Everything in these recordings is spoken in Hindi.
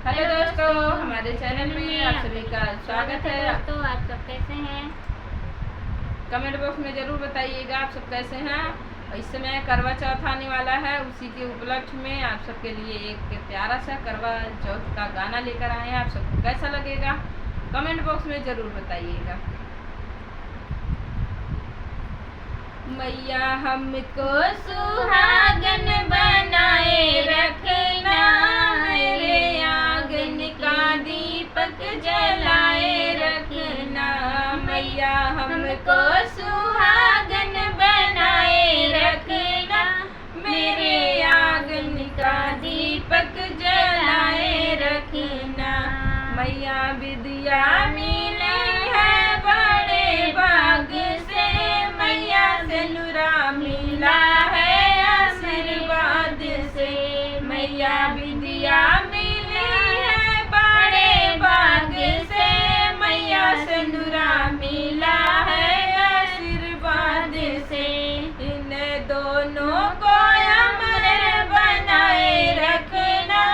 हेलो दोस्तों, हमारे चैनल में आप सभी का स्वागत है। दोस्तों, आप सब कैसे हैं? कमेंट बॉक्स में जरूर बताइएगा आप सब कैसे हैं। और इस समय करवा चौथ आने वाला है, उसी के उपलक्ष्य में आप सबके लिए एक प्यारा सा करवा चौथ का गाना लेकर आए हैं। आप सबको कैसा लगेगा कमेंट बॉक्स में जरूर बताइएगा। मैया हमको सुहागन बनाए रखना, मेरे आंगन का दीपक जलाए रखना। मैया हमको सुहागन बनाए रखना, मेरे आंगन का दीपक जलाए रखना। मैया विद्या मिली है बड़े भाग से, मैया से नुरा मिला है आशीर्वाद से। मैया विद्या मिली है बड़े भाग से, मैया से नुरा मिला है आशीर्वाद से। इन दोनों को अमर बनाए रखना,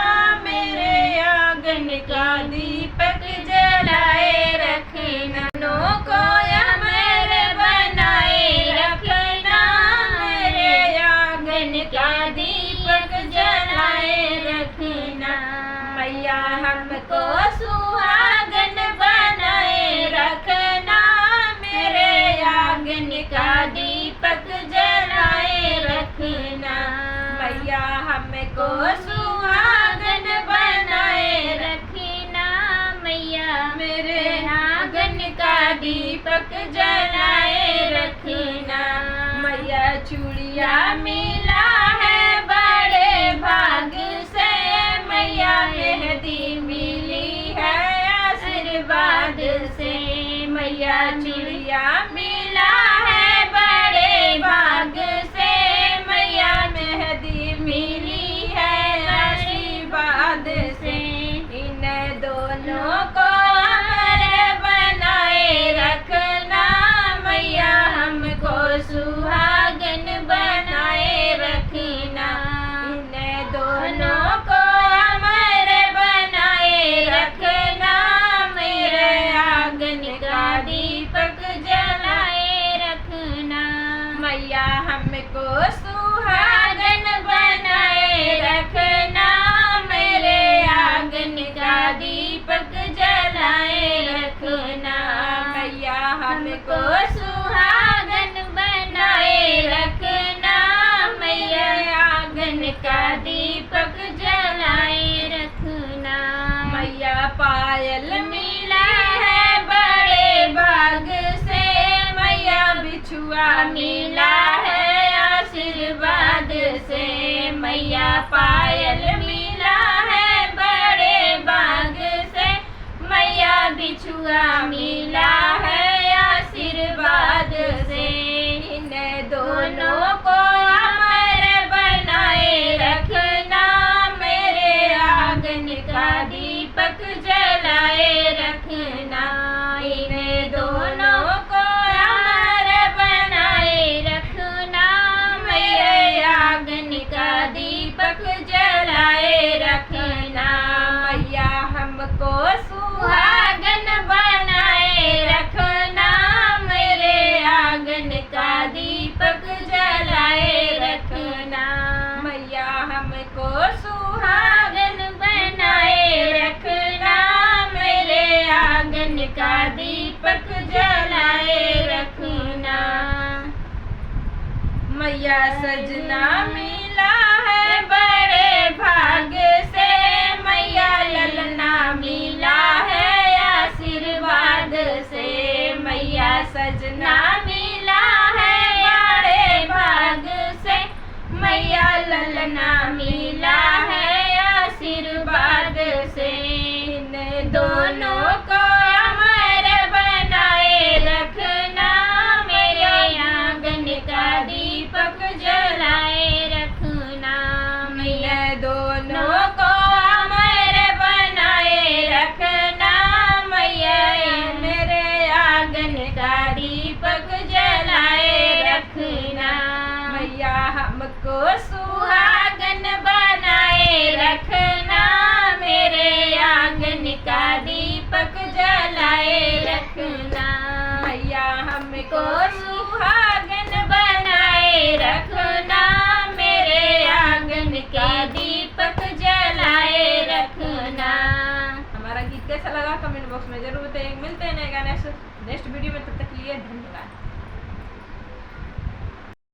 मेरे आंगन का दीपक जलाए रखना। दोनों को अमर बनाए रखना, मेरे आंगन का दीपक जलाए रखना। मैया हमको सुहागन बनाए रखना, मेरे आंगन का दीपक जलाए रखना। मैया हमको सुहागन बनाए रखना, मैया मेरे आंगन का दीपक जलाए रखना। मैया चूड़िया मिला है बड़े भाग से, मैया मेहंदी मिली है आशीर्वाद से। मैया चूड़िया मिला है बड़े भाग से, मैया मेहंदी मिली है आशीर्वाद से। इन दोनों को अमर बनाए रखना, मैया हमको सुहागन बनाए रखना। इन दोनों को अमर बनाए रखना, मेरे आंगन का दीपक जलाए रखना। मैया हमको सुहागन बनाए रखना, मेरे आंगन का दीपक जलाए रखना। मैया हमको सुहागन बनाए रखना, मेरे आंगन का दीपक जलाए रखना। मैया पायल मिला है बड़े भाग से, मैया बिछुआ मिला है आशीर्वाद से। मैया पायल मिला है बड़े भाग से, मैया बिछुआ मिला है आशीर्वाद से। इन दोनों को अमर बनाए रखना, मेरे आंगन का दीपक जलाए रखना। इन दोनों को अमर बनाए रखना, मेरे आंगन का दीपक जलाए रखना। मैया हमको सुहागन बनाए रखना, मेरे आंगन का दीपक जलाए रखना। मैया हमको सुहागन बनाए रखना, मेरे आंगन का दीपक जलाए रखना। मैया सजना मिला है बड़े भाग से, मैया ललना मिला है आशीर्वाद से। मैया सजना मिला है बड़े भाग से, मैया ललना मिला है आशीर्वाद से। इन दोनों को अमर बनाए रखना, मेरे आंगन का दीपक जलाए रखना। मैया दोनों को हमको सुहागन बनाए रखना, मेरे आंगन के दीपक जलाए रखना। हमारा गीत कैसा लगा कमेंट बॉक्स में जरूर बताइए। मिलते हैं नए गाने से नेक्स्ट वीडियो में, तब तक के लिए धन्यवाद।